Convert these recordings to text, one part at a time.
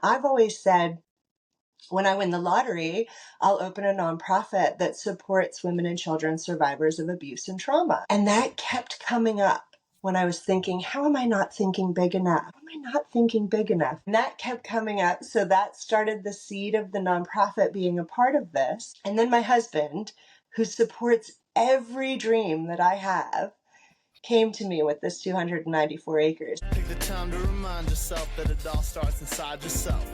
I've always said, when I win the lottery, I'll open a nonprofit that supports women and children survivors of abuse and trauma. And that kept coming up when I was thinking, how am I not thinking big enough? How am I not thinking big enough? And that kept coming up. So that started the seed of the nonprofit being a part of this. And then my husband, who supports every dream that I have, came to me with this 294 acres. Take the time to remind yourself that it all starts inside yourself.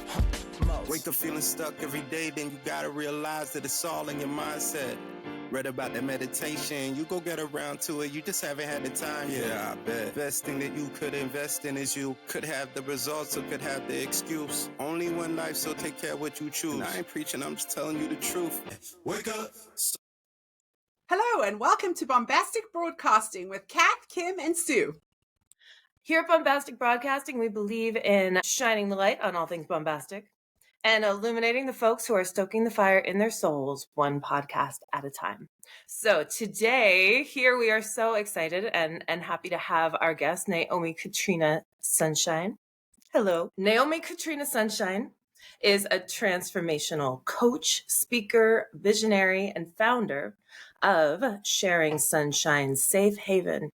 Wake up feeling stuck every day, then you gotta realize that it's all in your mindset. Read about that meditation, you go get around to it, you just haven't had the time. Yeah, I bet. Best thing that you could invest in is you. Could have the results or could have the excuse. Only one life, so take care of what you choose. And I ain't preaching, I'm just telling you the truth. Wake up. Hello and welcome to Bombastik Broadcasting with Kath, Kim, and Sue. Here at Bombastik Broadcasting, we believe in shining the light on all things bombastic and illuminating the folks who are stoking the fire in their souls, one podcast at a time. So today, here we are so excited and happy to have our guest, Naomi Katrina Sunshine. Hello. Naomi Katrina Sunshine is a transformational coach, speaker, visionary, and founder of Sharing Sunshine's Safe Haven,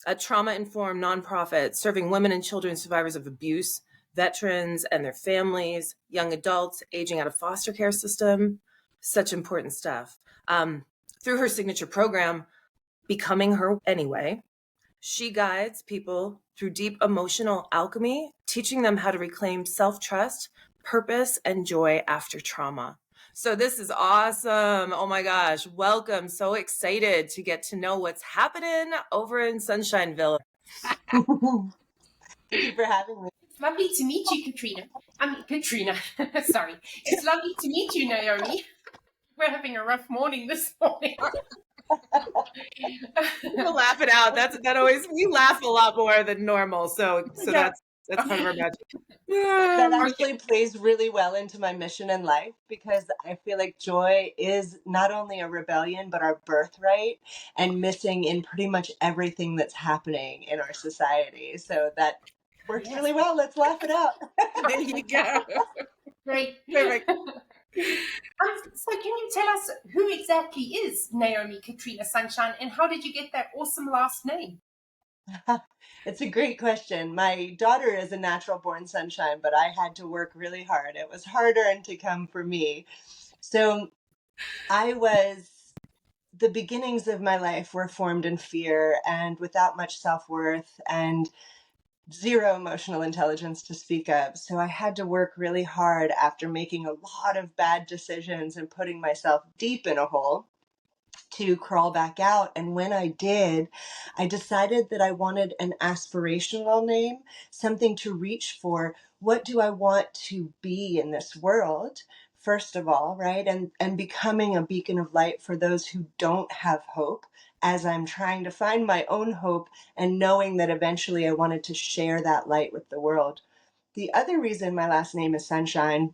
a trauma-informed nonprofit serving women and children survivors of abuse, veterans and their families, young adults aging out of foster care system. Such important stuff. Through her signature program, Becoming Her Anyway, she guides people through deep emotional alchemy, teaching them how to reclaim self-trust, purpose, and joy after trauma. So this is awesome. Oh my gosh. Welcome. So excited to get to know what's happening over in Sunshineville. Thank you for having me. It's lovely to meet you, Katrina. Katrina. Sorry. It's lovely to meet you, Naomi. We're having a rough morning this morning. We'll laugh it out. That always, we laugh a lot more than normal. So that's part of our magic. That actually plays really well into my mission in life, because I feel like joy is not only a rebellion, but our birthright, and missing in pretty much everything that's happening in our society. So that works really well. Let's laugh it out. There you go. Great. Perfect. So can you tell us who exactly is Naomi Katrina Sunshine, and how did you get that awesome last name? It's a great question. My daughter is a natural born sunshine, but I had to work really hard. It was harder to come for me. So the beginnings of my life were formed in fear and without much self-worth and zero emotional intelligence to speak of. So I had to work really hard after making a lot of bad decisions and putting myself deep in a hole to crawl back out. And when I did, I decided that I wanted an aspirational name, something to reach for. What do I want to be in this world? First of all, right? And becoming a beacon of light for those who don't have hope, as I'm trying to find my own hope and knowing that eventually I wanted to share that light with the world. The other reason my last name is Sunshine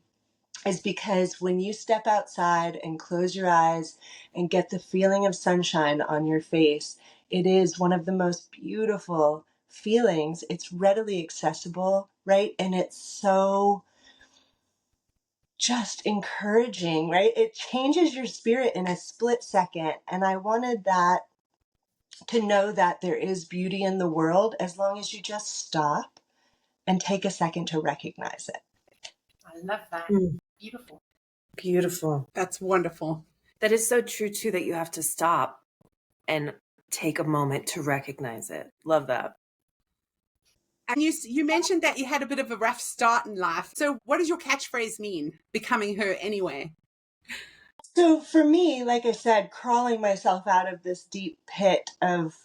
is because when you step outside and close your eyes and get the feeling of sunshine on your face, it is one of the most beautiful feelings. It's readily accessible, right? And it's so just encouraging, right? It changes your spirit in a split second. And I wanted that to know that there is beauty in the world as long as you just stop and take a second to recognize it. I love that. Beautiful. Beautiful. That's wonderful. That is so true too, that you have to stop and take a moment to recognize it. Love that. And you mentioned that you had a bit of a rough start in life. So what does your catchphrase mean? Becoming her anyway. So for me, like I said, crawling myself out of this deep pit of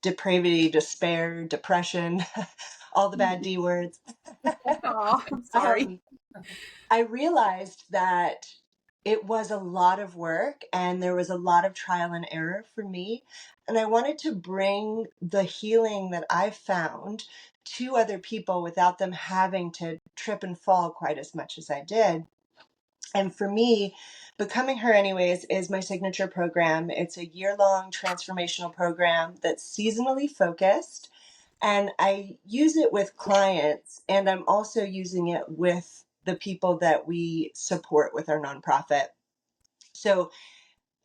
depravity, despair, depression, all the bad D words. Oh, I'm sorry. I realized that it was a lot of work and there was a lot of trial and error for me. And I wanted to bring the healing that I found to other people without them having to trip and fall quite as much as I did. And for me, Becoming Her Anyways is my signature program. It's a year-long transformational program that's seasonally focused. And I use it with clients, and I'm also using it with the people that we support with our nonprofit. So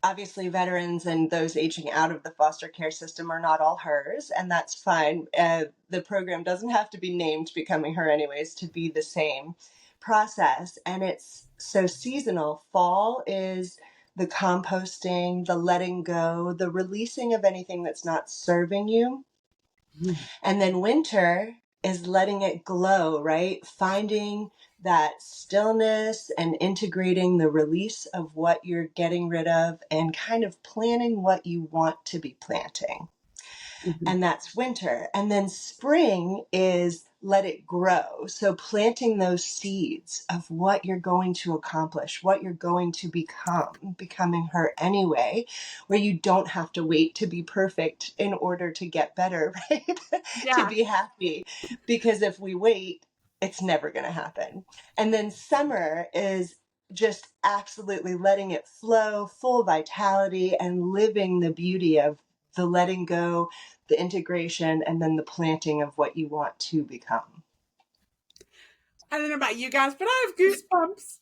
obviously veterans and those aging out of the foster care system are not all hers, and that's fine. The program doesn't have to be named Becoming Her anyways to be the same process. And it's so seasonal. Fall is the composting, the letting go, the releasing of anything that's not serving you. And then winter is letting it glow, right? Finding that stillness and integrating the release of what you're getting rid of and kind of planning what you want to be planting. And that's winter. And then spring is let it grow. So planting those seeds of what you're going to accomplish, what you're going to become, becoming her anyway, where you don't have to wait to be perfect in order to get better, right? To Yeah. be happy. Because if we wait, it's never going to happen. And then summer is just absolutely letting it flow, full vitality, and living the beauty of the letting go, the integration, and then the planting of what you want to become. I don't know about you guys, but I have goosebumps.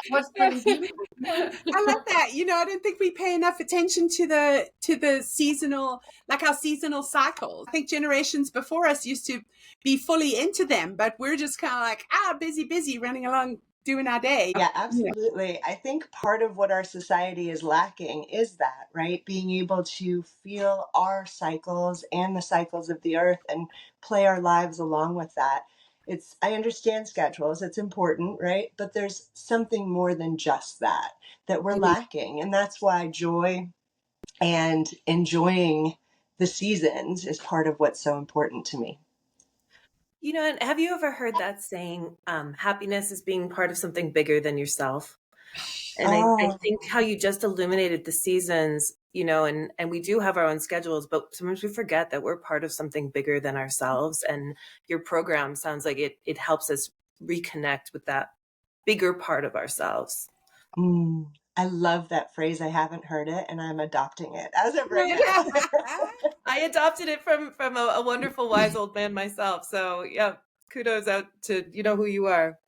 What's pretty beautiful. I love that. You know, I don't think we pay enough attention to the seasonal, like our seasonal cycles. I think generations before us used to be fully into them, but we're just kind of like, busy, running along, doing our day. Yeah, absolutely. I think part of what our society is lacking is that, right? Being able to feel our cycles and the cycles of the earth and play our lives along with that. I understand schedules, it's important, right? But there's something more than just that we're lacking. And that's why joy and enjoying the seasons is part of what's so important to me. You know, and have you ever heard that saying, happiness is being part of something bigger than yourself? And I think how you just illuminated the seasons, you know, and we do have our own schedules, but sometimes we forget that we're part of something bigger than ourselves. And your program sounds like it helps us reconnect with that bigger part of ourselves. I love that phrase. I haven't heard it, and I'm adopting it as of right now. I adopted it from a wonderful wise old man myself. So yeah, kudos out to you know who you are.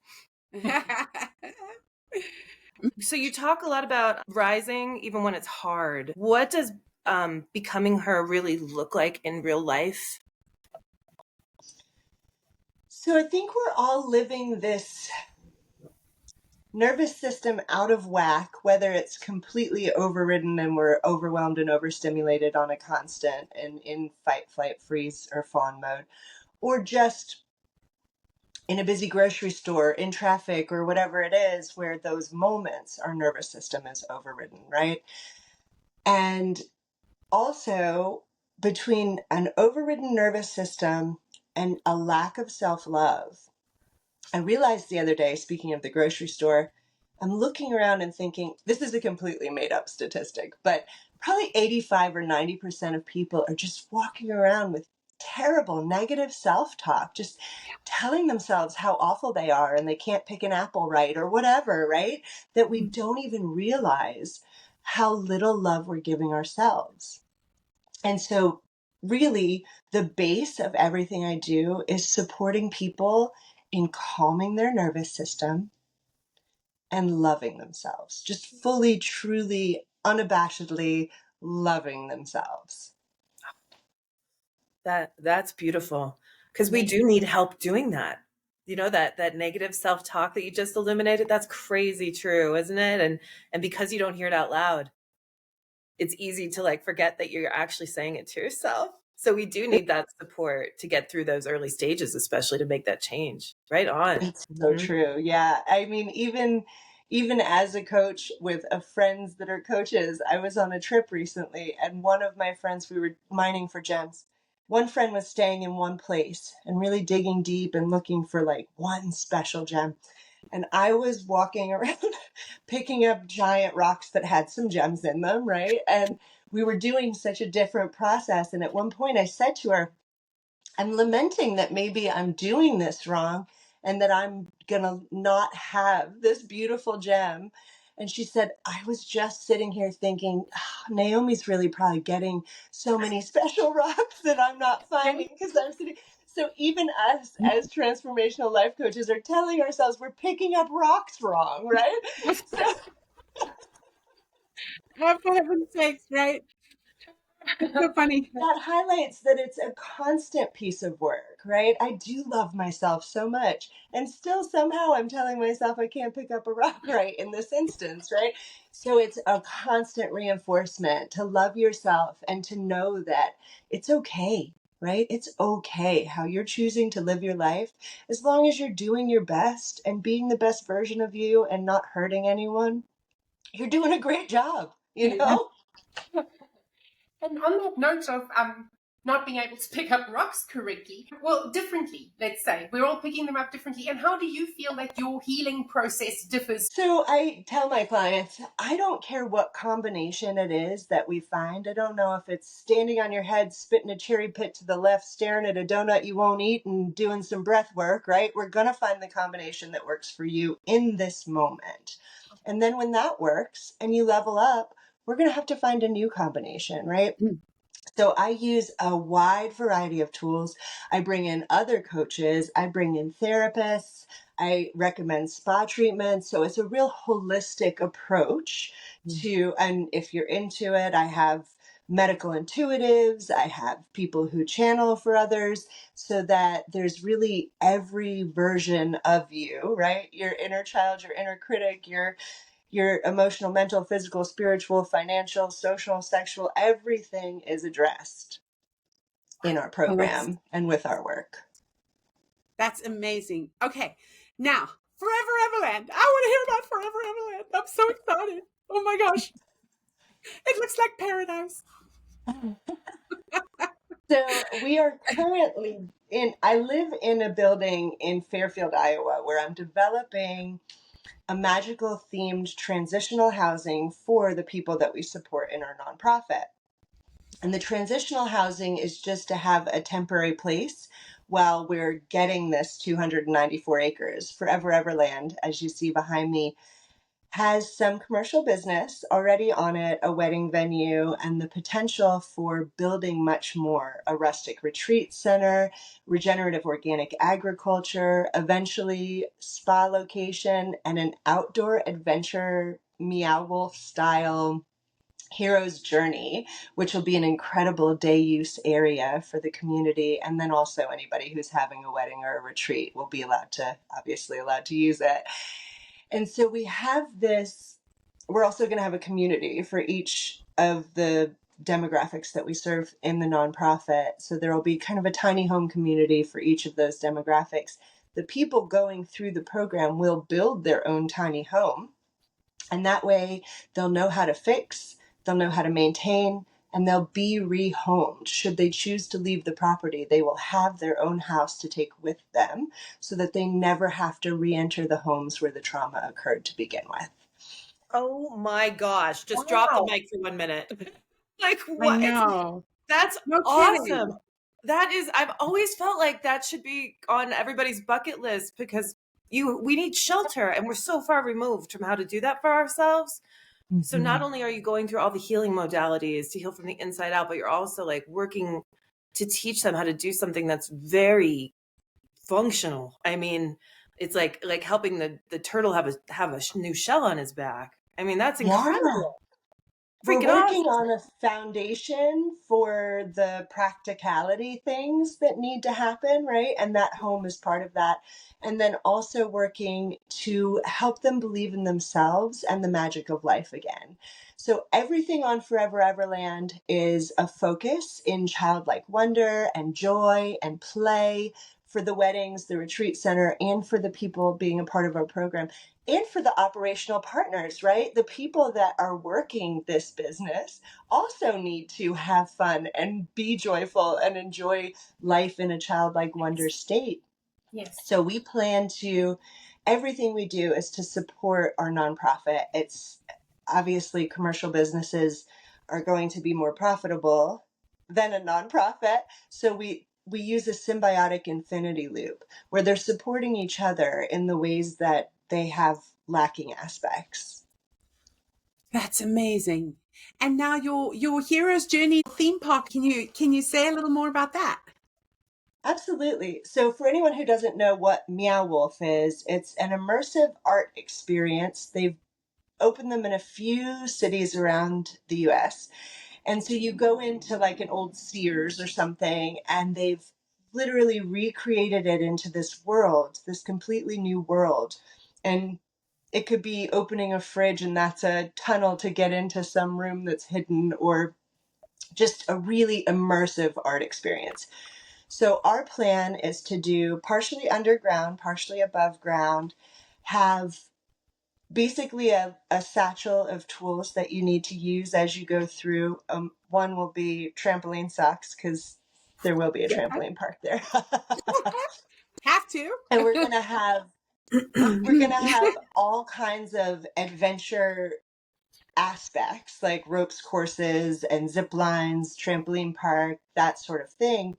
So you talk a lot about rising even when it's hard. What does becoming her really look like in real life? So I think we're all living this nervous system out of whack, whether it's completely overridden and we're overwhelmed and overstimulated on a constant and in fight, flight, freeze, or fawn mode, or just in a busy grocery store, in traffic, or whatever it is, where those moments our nervous system is overridden, right? And also, between an overridden nervous system and a lack of self-love, I realized the other day, speaking of the grocery store, I'm looking around and thinking, this is a completely made up statistic, but probably 85 or 90% of people are just walking around with terrible negative self-talk, just telling themselves how awful they are and they can't pick an apple right or whatever, right? That we don't even realize how little love we're giving ourselves. And so really the base of everything I do is supporting people in calming their nervous system and loving themselves, just fully, truly, unabashedly loving themselves. That's beautiful because we do need help doing that. You know, that negative self-talk that you just eliminated, that's crazy true, isn't it? And because you don't hear it out loud, it's easy to like forget that you're actually saying it to yourself. So we do need that support to get through those early stages, especially to make that change. Right on. It's so true. Yeah. I mean, even as a coach with friends that are coaches, I was on a trip recently and one of my friends, we were mining for gems. One friend was staying in one place and really digging deep and looking for like one special gem. And I was walking around picking up giant rocks that had some gems in them, right? And we were doing such a different process. And at one point I said to her, I'm lamenting that maybe I'm doing this wrong and that I'm going to not have this beautiful gem. And she said, I was just sitting here thinking, Naomi's really probably getting so many special rocks that I'm not finding because I'm sitting. So even us as transformational life coaches are telling ourselves we're picking up rocks wrong, right? So Oh, for heaven's sakes, right? It's so funny. that highlights that it's a constant piece of work, right? I do love myself so much. And still somehow I'm telling myself I can't pick up a rock right in this instance, right? So it's a constant reinforcement to love yourself and to know that it's okay, right? It's okay how you're choosing to live your life as long as you're doing your best and being the best version of you and not hurting anyone. You're doing a great job, you know? And on that note of not being able to pick up rocks correctly, well, differently, let's say, we're all picking them up differently. And how do you feel that your healing process differs? So I tell my clients, I don't care what combination it is that we find. I don't know if it's standing on your head, spitting a cherry pit to the left, staring at a donut you won't eat and doing some breath work, right? We're going to find the combination that works for you in this moment. And then when that works and you level up, we're going to have to find a new combination, right? So I use a wide variety of tools. I bring in other coaches. I bring in therapists. I recommend spa treatments. So it's a real holistic approach to, and if you're into it, I have medical intuitives. I have people who channel for others so that there's really every version of you, right? Your inner child, your inner critic, your emotional, mental, physical, spiritual, financial, social, sexual, everything is addressed in our Oh, program and with our work. that's amazing. Okay, now Forever Everland. I want to hear about Forever Everland. I'm so excited. Oh my gosh, it looks like paradise. So we are currently I live in a building in Fairfield, Iowa, where I'm developing a magical themed transitional housing for the people that we support in our nonprofit. And the transitional housing is just to have a temporary place while we're getting this 294 acres. Forever Everland, as you see behind me, has some commercial business already on it, a wedding venue, and the potential for building much more, a rustic retreat center, regenerative organic agriculture, eventually spa location, and an outdoor adventure Meow Wolf style Hero's Journey, which will be an incredible day use area for the community. And then also anybody who's having a wedding or a retreat will be obviously allowed to use it. And so we have this, we're also going to have a community for each of the demographics that we serve in the nonprofit. So there will be kind of a tiny home community for each of those demographics. The people going through the program will build their own tiny home. And that way they'll know how to fix, they'll know how to maintain, and they'll be rehomed. Should they choose to leave the property, they will have their own house to take with them so that they never have to re-enter the homes where the trauma occurred to begin with. Oh my gosh. Just drop the mic for 1 minute. Like what? I know. That's No awesome. kidding. That is, I've always felt like that should be on everybody's bucket list because we need shelter and we're so far removed from how to do that for ourselves. So not only are you going through all the healing modalities to heal from the inside out, but you're also like working to teach them how to do something that's very functional. I mean, it's like helping the turtle have a new shell on his back. I mean, that's incredible. We're Freaking working awesome. on a foundation for the practicality things that need to happen, right? And that home is part of that. And then also working to help them believe in themselves and the magic of life again. So everything on Forever Everland is a focus in childlike wonder and joy and play for the weddings, the retreat center, and for the people being a part of our program. And for the operational partners, right? The people that are working this business also need to have fun and be joyful and enjoy life in a childlike wonder state. Yes. So we plan to, everything we do is to support our nonprofit. It's obviously commercial businesses are going to be more profitable than a nonprofit. So we use a symbiotic infinity loop where they're supporting each other in the ways that they have lacking aspects. That's amazing. And now your hero's journey theme park, can you say a little more about that? Absolutely. So, for anyone who doesn't know what Meow Wolf is, it's an immersive art experience. They've opened them in a few cities around the US. And so you go into like an old Sears or something, and they've literally recreated it into this world, this completely new world. And it could be opening a fridge, and that's a tunnel to get into some room that's hidden, or just a really immersive art experience. So our plan is to do partially underground, partially above ground, have basically a satchel of tools that you need to use as you go through. One will be trampoline socks, because there will be a trampoline park there. Have to. And we're gonna have all kinds of adventure aspects, like ropes courses and zip lines, trampoline park, that sort of thing.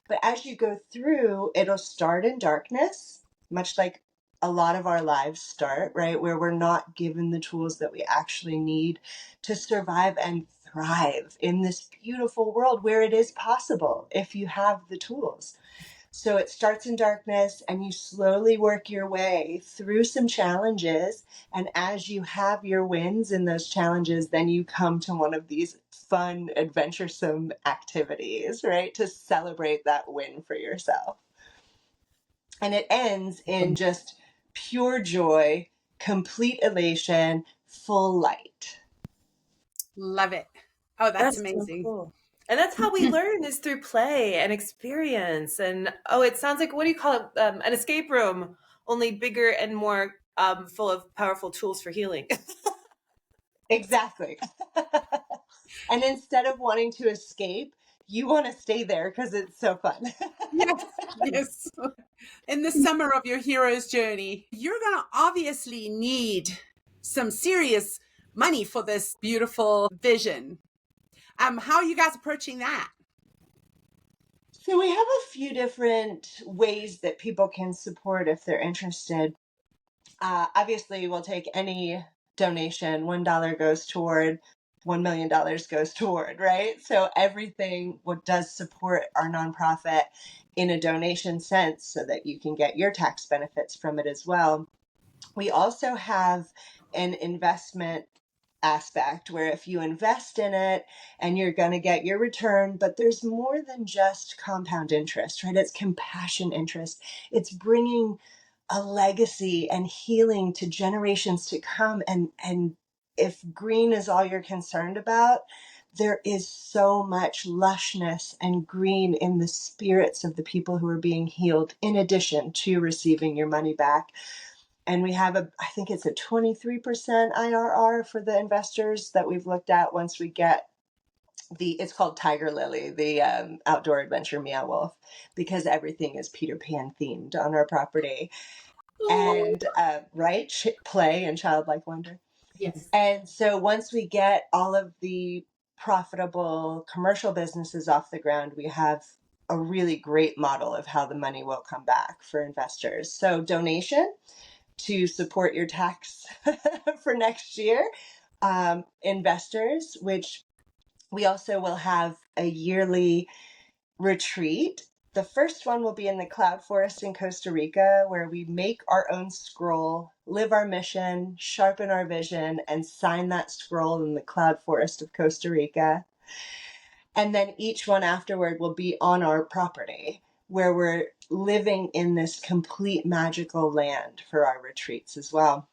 But as you go through, it'll start in darkness, much like a lot of our lives start, right? Where we're not given the tools that we actually need to survive and thrive in this beautiful world where it is possible if you have the tools. So it starts in darkness, and you slowly work your way through some challenges. And as you have your wins in those challenges, then you come to one of these fun, adventuresome activities, right? To celebrate that win for yourself. And it ends in just pure joy, complete elation, full light. Love it. Oh, that's amazing. So cool. And that's how we learn, is through play and experience. And it sounds like, what do you call it? An escape room, only bigger and more full of powerful tools for healing. Exactly. And instead of wanting to escape, you want to stay there because it's so fun. Yes, yes. In the summer of your hero's journey, you're going to obviously need some serious money for this beautiful vision. How are you guys approaching that? So we have a few different ways that people can support if they're interested. Obviously, we'll take any donation. $1 goes toward, $1 million goes toward, right? So everything what does support our nonprofit in a donation sense, so that you can get your tax benefits from it as well. We also have an investment aspect where if you invest in it and you're going to get your return, but there's more than just compound interest, right? It's compassion interest. It's bringing a legacy and healing to generations to come. And if green is all you're concerned about, there is so much lushness and green in the spirits of the people who are being healed, in addition to receiving your money back. And we have I think it's a 23% IRR for the investors that we've looked at once we get it's called Tiger Lily, the outdoor adventure Meow Wolf, because everything is Peter Pan themed on our property. And right, play and childlike wonder. Yes. And so once we get all of the profitable commercial businesses off the ground, we have a really great model of how the money will come back for investors. So donation to support your tax for next year. Investors, which we also will have a yearly retreat. The first one will be in the cloud forest in Costa Rica, where we make our own scroll, live our mission, sharpen our vision, and sign that scroll in the cloud forest of Costa Rica. And then each one afterward will be on our property, where we're living in this complete magical land for our retreats as well.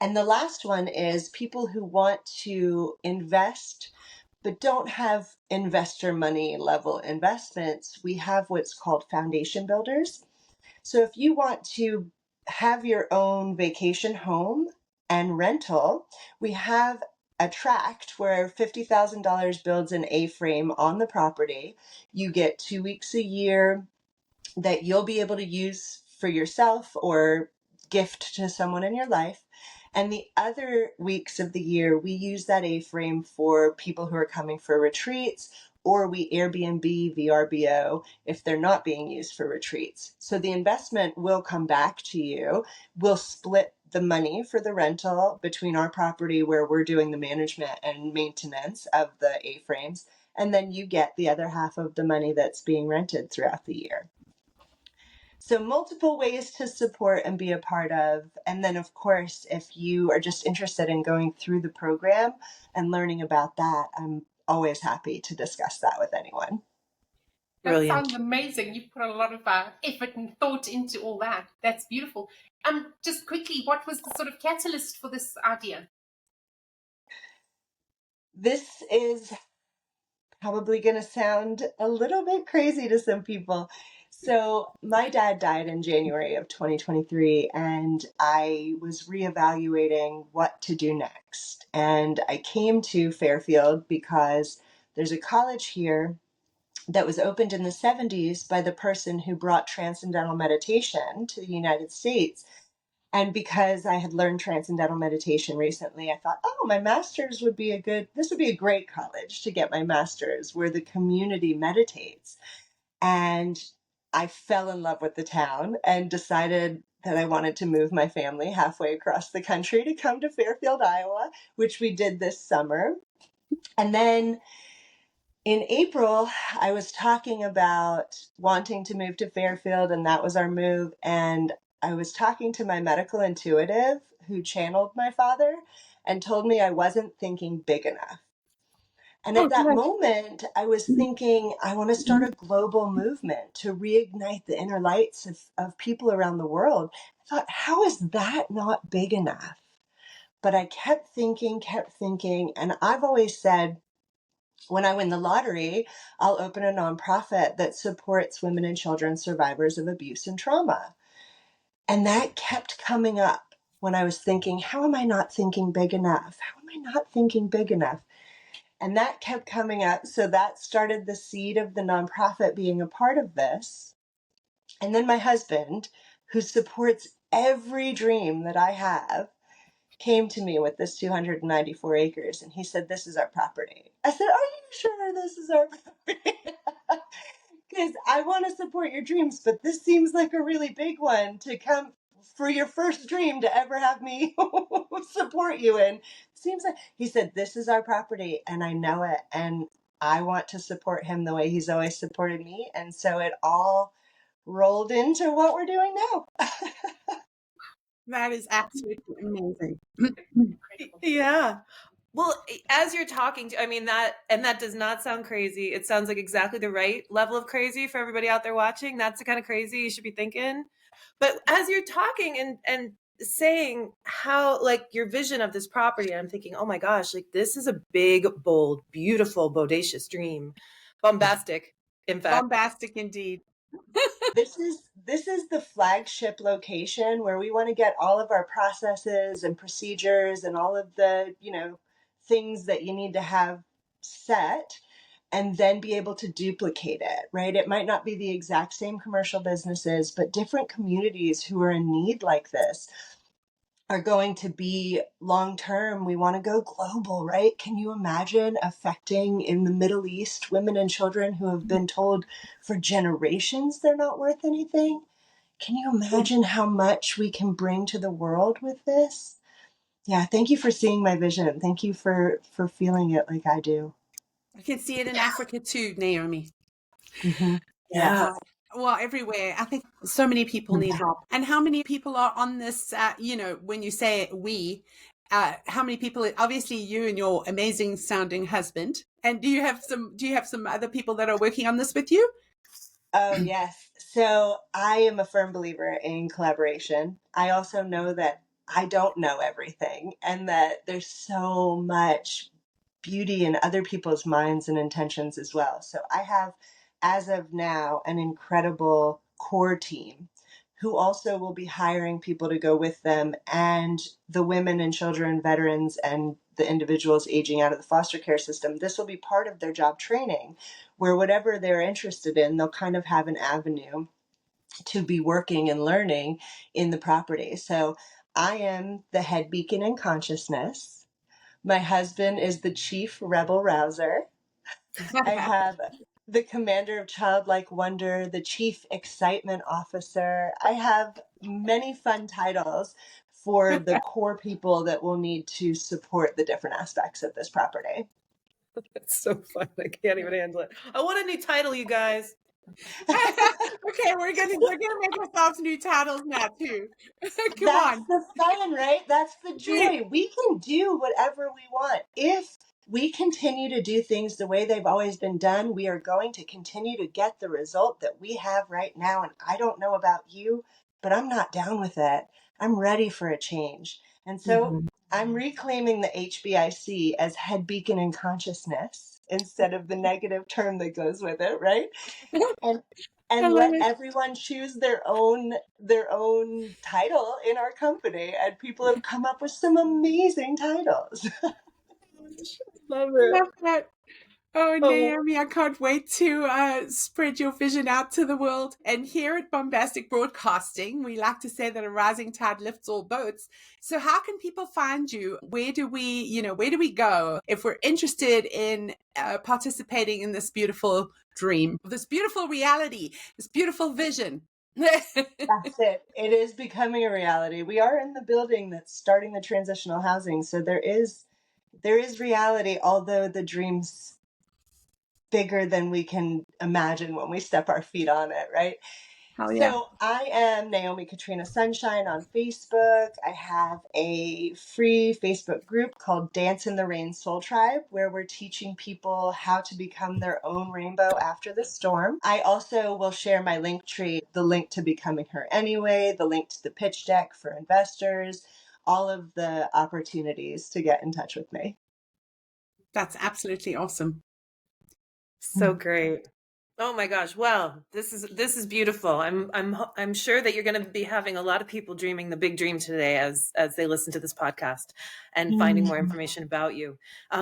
And the last one is people who want to invest but don't have investor money level investments. We have what's called foundation builders. So if you want to have your own vacation home and rental, we have a tract where $50,000 builds an A-frame on the property. You get 2 weeks a year that you'll be able to use for yourself or gift to someone in your life. And the other weeks of the year, we use that A-frame for people who are coming for retreats or we Airbnb, VRBO if they're not being used for retreats. So the investment will come back to you. We'll split the money for the rental between our property where we're doing the management and maintenance of the A-frames, and then you get the other half of the money that's being rented throughout the year. So multiple ways to support and be a part of. And then, of course, if you are just interested in going through the program and learning about that, I'm always happy to discuss that with anyone. That Brilliant. sounds amazing. You've put a lot of effort and thought into all that. That's beautiful. Just quickly, what was the sort of catalyst for this idea? This is probably going to sound a little bit crazy to some people. So my dad died in January of 2023, and I was reevaluating what to do next. And I came to Fairfield because there's a college here that was opened in the 70s by the person who brought transcendental meditation to the United States. And because I had learned transcendental meditation recently, I thought, oh, my master's would be this would be a great college to get my master's where the community meditates. And I fell in love with the town and decided that I wanted to move my family halfway across the country to come to Fairfield, Iowa, which we did this summer. And then in April, I was talking about wanting to move to Fairfield, and that was our move. And I was talking to my medical intuitive who channeled my father and told me I wasn't thinking big enough. And at that moment, I was thinking, I want to start a global movement to reignite the inner lights of people around the world. I thought, how is that not big enough? But I kept thinking, and I've always said, when I win the lottery, I'll open a nonprofit that supports women and children survivors of abuse and trauma. And that kept coming up when I was thinking, how am I not thinking big enough? How am I not thinking big enough? And that kept coming up. So that started the seed of the nonprofit being a part of this. And then my husband, who supports every dream that I have, came to me with this 294 acres, and he said, this is our property. I said, are you sure this is our property? Because I want to support your dreams, but this seems like a really big one to come for your first dream to ever have me support you in. Seems like, he said, this is our property, and I know it, and I want to support him the way he's always supported me. And so it all rolled into what we're doing now. That is absolutely amazing. Yeah. Well, as you're talking to, I mean, that does not sound crazy. It sounds like exactly the right level of crazy for everybody out there watching. That's the kind of crazy you should be thinking. But as you're talking and saying how, like, your vision of this property, I'm thinking, oh my gosh, like, this is a big, bold, beautiful, bodacious dream. Bombastic, in fact. Bombastic indeed. This is the flagship location where we want to get all of our processes and procedures and all of the, things that you need to have set, and then be able to duplicate it, right? It might not be the exact same commercial businesses, but different communities who are in need like this are going to be long-term. We want to go global, right? Can you imagine affecting in the Middle East women and children who have been told for generations they're not worth anything? Can you imagine how much we can bring to the world with this? Yeah, thank you for seeing my vision. Thank you for feeling it like I do. I can see it in Africa too, Naomi. Mm-hmm. Yeah. Well, everywhere. I think so many people need help. And how many people are on this, when you say we, how many people, obviously you and your amazing sounding husband. And do you have some other people that are working on this with you? Oh, yes. So I am a firm believer in collaboration. I also know that I don't know everything, and that there's so much beauty in other people's minds and intentions as well. So I have, as of now, an incredible core team who also will be hiring people to go with them, and the women and children, veterans, and the individuals aging out of the foster care system. This will be part of their job training, where whatever they're interested in, they'll kind of have an avenue to be working and learning in the property. So I am the head beacon in consciousness. My husband is the chief rebel rouser. I have the commander of childlike wonder, the chief excitement officer. I have many fun titles for the core people that will need to support the different aspects of this property. It's so fun. I can't even handle it. I want a new title, you guys. Okay, we're gonna make ourselves new titles now too. Come That's on. the fun, right? That's the joy. We can do whatever we want. If we continue to do things the way they've always been done, we are going to continue to get the result that we have right now. And I don't know about you, but I'm not down with it. I'm ready for a change. And so I'm reclaiming the HBIC as head beacon in consciousness instead of the negative term that goes with it, right? And let everyone choose their own title in our company. And people have come up with some amazing titles. Love it. Love that. Oh, Naomi, I can't wait to spread your vision out to the world. And here at Bombastic Broadcasting, we like to say that a rising tide lifts all boats. So how can people find you? Where do we go if we're interested in participating in this beautiful dream, this beautiful reality, this beautiful vision? That's it. It is becoming a reality. We are in the building that's starting the transitional housing. So there is reality, although the dream's bigger than we can imagine when we step our feet on it, right? Hell yeah. So I am Naomi Katrina Sunshine on Facebook. I have a free Facebook group called Dance in the Rain Soul Tribe, where we're teaching people how to become their own rainbow after the storm. I also will share my link tree, the link to Becoming Her Anyway, the link to the pitch deck for investors, all of the opportunities to get in touch with me. That's absolutely awesome. So great. Oh my gosh. Well, this is beautiful. I'm sure that you're going to be having a lot of people dreaming the big dream today as they listen to this podcast and finding more information about you.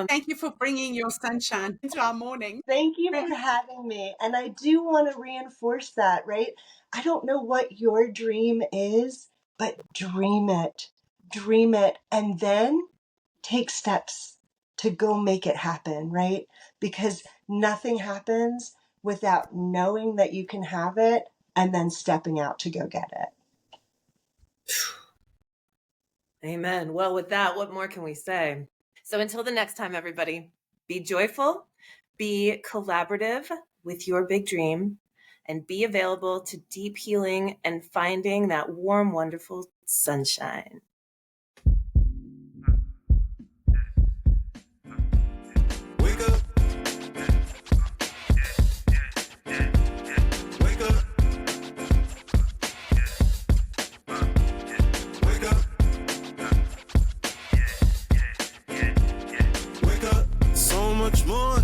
Thank you for bringing your sunshine into our morning. Thank you for having me. And I do want to reinforce that, right? I don't know what your dream is, but dream it. Dream it. And then take steps to go make it happen, right? Because nothing happens without knowing that you can have it and then stepping out to go get it. Amen. Well, with that, what more can we say? So until the next time, everybody, be joyful, be collaborative with your big dream, and be available to deep healing and finding that warm, wonderful sunshine.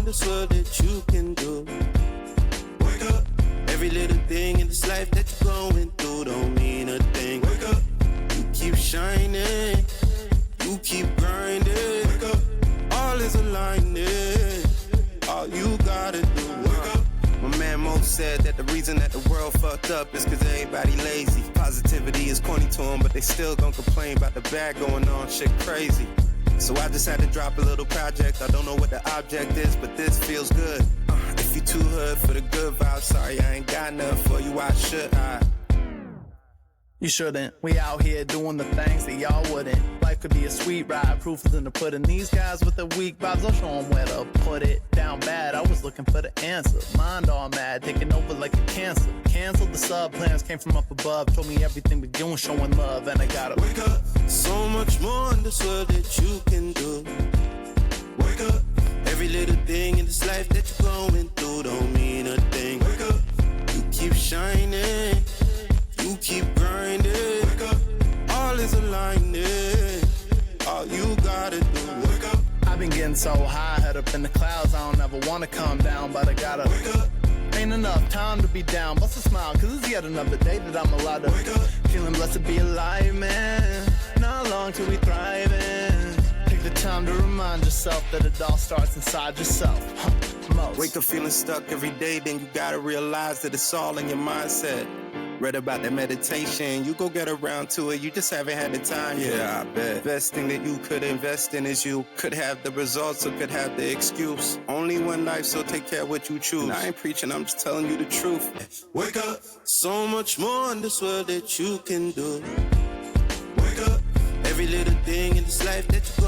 This world that you can do. Wake up. Every little thing in this life that you're going through don't mean a thing. Wake up. You keep shining. You keep grinding. Wake up. All is aligning. All you gotta do. Wake up. My man Mo said that the reason that the world fucked up is cause everybody lazy. Positivity is corny to them, but they still gon' complain about the bad going on. Shit crazy. So I just had to drop a little project. I don't know what the object is, but this feels good. If you too hood for the good vibe, sorry I ain't got nothing for you, why should I? You shouldn't. We out here doing the things that y'all wouldn't. Life could be a sweet ride, proof is in the pudding. These guys with the weak vibes, I'll show them where to put it. Down bad, I was looking for the answer. Mind all mad, taking over like a cancer. Canceled the sub plans, came from up above. Told me everything we doing, showing love, and I gotta wake up. So much more in this world that you can do. Wake up. Every little thing in this life that you're going through don't mean a thing. Wake up. You keep shining. You keep grinding. Wake up. All is aligning. All you gotta do. Wake up. I've been getting so high, head up in the clouds. I don't ever wanna come down, but I gotta wake up. Ain't enough time to be down. Bust a smile, cause it's yet another day that I'm allowed to wake up. Feeling blessed to be alive, man. Not long till we thriving. Take the time to remind yourself that it all starts inside yourself. Wake up feeling stuck every day, then you gotta realize that it's all in your mindset. Read about the meditation, you go get around to it, you just haven't had the time. Yeah, I bet. Best thing that you could invest in is you. Could have the results or could have the excuse. Only one life, so take care of what you choose. And I ain't preaching, I'm just telling you the truth. Wake up, so much more in this world that you can do. Wake up, every little thing in this life that you go